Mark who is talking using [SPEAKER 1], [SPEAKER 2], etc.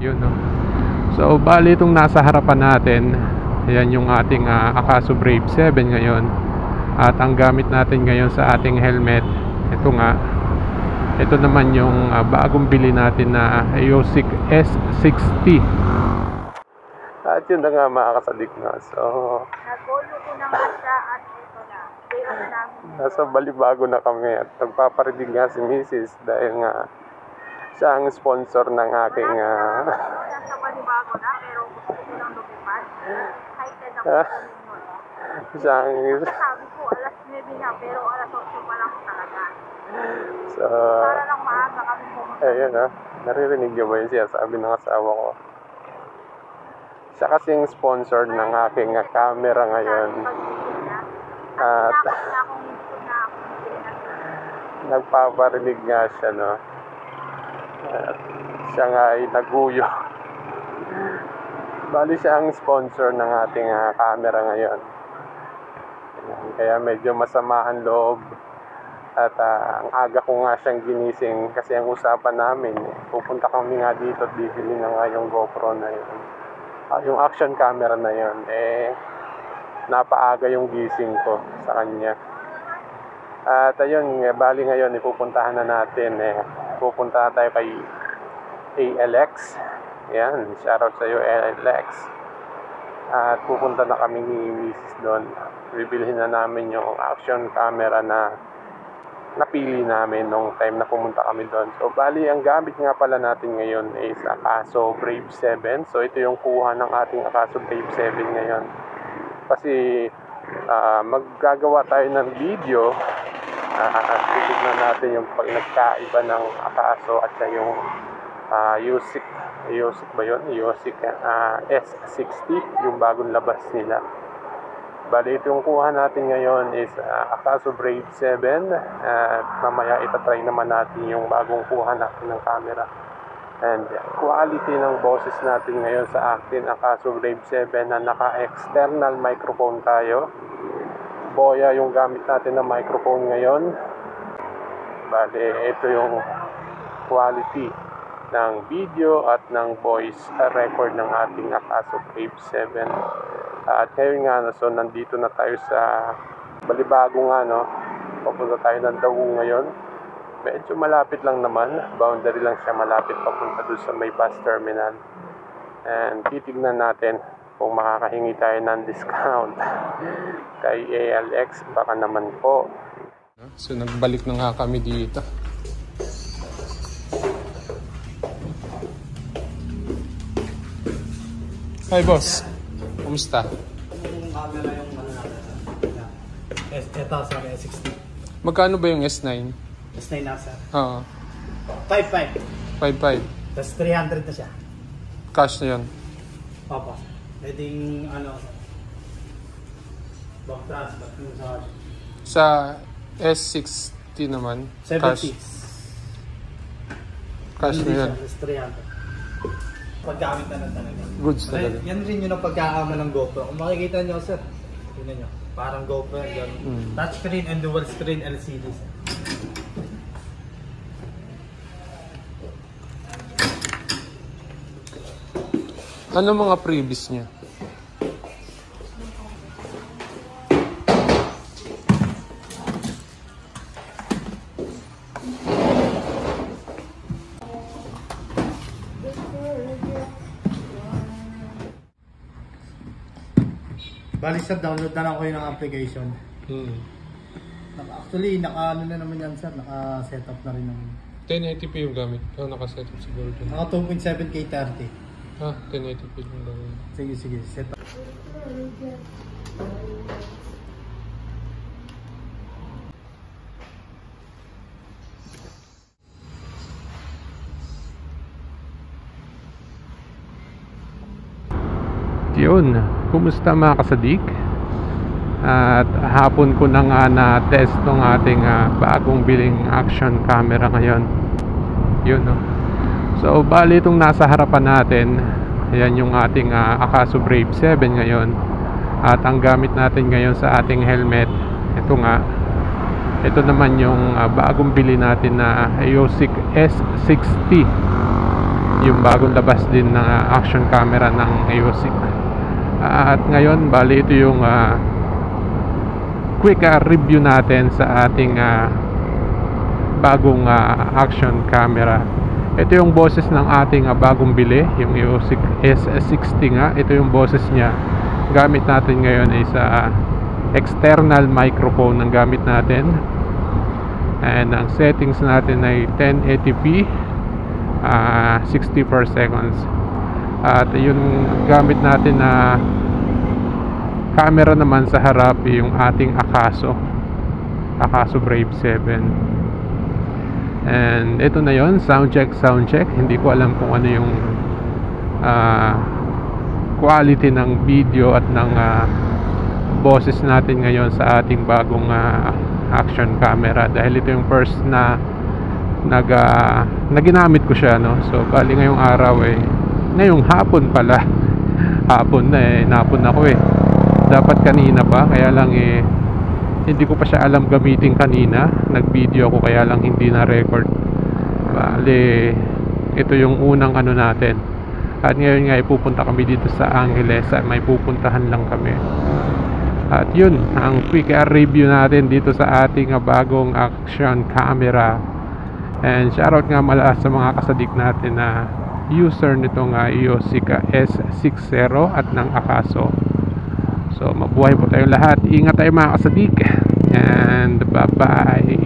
[SPEAKER 1] Yun, no? So bali itong nasa harapan natin, ayan yung ating Akaso Brave 7 ngayon. At ang gamit natin ngayon sa ating helmet, ito nga, ito naman yung bagong bili natin na EOSIC S60. At yun na nga mga kasadik na. So
[SPEAKER 2] nagolo ko na nga siya at ito na.
[SPEAKER 1] Nasa Balibago na kami at nagpaparinig nga si Mrs. dahil nga siya ang sponsor ng aking
[SPEAKER 2] nasa Balibago na pero gusto ko lang lumipad. Excited ako
[SPEAKER 1] siya ang
[SPEAKER 2] sabi ko alas 9 na pero alas 8 pa lang talaga.
[SPEAKER 1] So
[SPEAKER 2] para lang maaga kami pumunta.
[SPEAKER 1] ayun naririnig niyo ba yung sinasabi ng asawa ko? Siya kasing sponsor ng aking camera ngayon. At nagpaparinig nga siya, no? At siya nga ay naguyo. Bali siya ang sponsor ng ating camera ngayon. Kaya medyo masama ang loob. At ang aga ko nga siyang ginising kasi ang usapan namin, pupunta kami nga dito at bibili na nga yung GoPro na yun. Yung action camera na yun, napaaga yung gising ko sa kanya. At ayun, bali ngayon ipupuntahan na natin, pupunta tayo kay ALX. Yan, shoutout sa iyo ALX. At pupunta na kami ni Mrs. doon. Bibilhin na namin yung action camera na napili namin nung time na pumunta kami doon. So bali ang gamit nga pala natin ngayon is Akaso Brave 7. So ito yung kuha ng ating Akaso Brave 7 ngayon. Kasi maggagawa tayo ng video at titignan natin yung pag nagkaiba ng Akaso at yung EOSIC ba yun? EOSIC S60, yung bagong labas nila. Bali, ito yung kuha natin ngayon is Akaso Brave 7 at mamaya itatry naman natin yung bagong kuha natin ng camera. And quality ng boses natin ngayon sa akin Akaso Brave 7 na naka-external microphone tayo. Boya yung gamit natin na microphone ngayon. Bali, ito yung quality ng video at ng voice record ng ating Akaso Brave 7. At ngayon nga, so nandito na tayo sa Balibago nga, no? Papunta tayo ng Dawu ngayon. Medyo malapit lang naman. Boundary lang siya, malapit papunta doon sa may bus terminal. And titignan natin kung makakahingi tayo ng discount kay ALX. Baka naman po. So nagbalik na nga kami dito. Hi boss. Kumusta?
[SPEAKER 3] Yung camera yung ito sa S60.
[SPEAKER 1] Magkano ba yung S9?
[SPEAKER 3] S9 na sir.
[SPEAKER 1] Oo.
[SPEAKER 3] 5.5.
[SPEAKER 1] 5.5.
[SPEAKER 3] Tapos 300 na siya.
[SPEAKER 1] Cash na yun.
[SPEAKER 3] Papa. Pwedeng bank transfer
[SPEAKER 1] Sa S60 naman,
[SPEAKER 3] 70.
[SPEAKER 1] cash na yun.
[SPEAKER 3] Tapos 300. Paggamit na talaga.
[SPEAKER 1] Goods talaga.
[SPEAKER 3] Yan rin yun ang pagkakama ng GoPro. Kung makikita nyo sir, tingnan nyo. Parang GoPro yan. Touchscreen and dual screen LCD sir.
[SPEAKER 1] Ano mga previous niya?
[SPEAKER 3] Bali sir, download na lang ko yung application. Actually, naka-ano na naman yan sir, naka-setup na rin naman.
[SPEAKER 1] 1080p yung gamit. Naka-setup siguro dyan.
[SPEAKER 3] Naka 2.7K 30.
[SPEAKER 1] 1080p yung gamit.
[SPEAKER 3] Sige, setup.
[SPEAKER 1] Yun, kumusta mga kasadik? At hapon ko na nga na-test ng ating bagong biling action camera ngayon. Yun, no? So bali itong nasa harapan natin, ayan yung ating Akaso Brave 7 ngayon. At ang gamit natin ngayon sa ating helmet, ito nga, ito naman yung bagong bili natin na EOSIC S60. yung bagong labas din ng action camera ng EOSIC. At ngayon bali ito yung quick review natin sa ating bagong action camera. Ito yung boses ng ating bagong bili, yung EOSIC S60 nga. Ito yung boses niya. Gamit natin ngayon is external microphone ang gamit natin. And ang settings natin ay 1080p 60 per seconds. At yung gamit natin na camera naman sa harap yung ating Akaso Brave 7. And ito na yon, sound check. Hindi ko alam kung ano yung quality ng video at ng boses natin ngayon sa ating bagong action camera, dahil ito yung first na ginamit ko siya, no? So bali ngayong araw ngayong hapon pala hapon na napon ako dapat kanina pa, kaya lang hindi ko pa siya alam gamitin kanina. Nag-video ako kaya lang hindi na record. Bale, ito yung unang ano natin. At ngayon nga pupunta kami dito sa Angeles. May pupuntahan lang kami. At yun, ang quick review natin dito sa ating bagong action camera. And shoutout nga mala sa mga kasadik natin na user nitong EOSIC S60 at ng Akaso. So mabuhay po tayong lahat. Ingat tayo mga kasadik. And bye bye.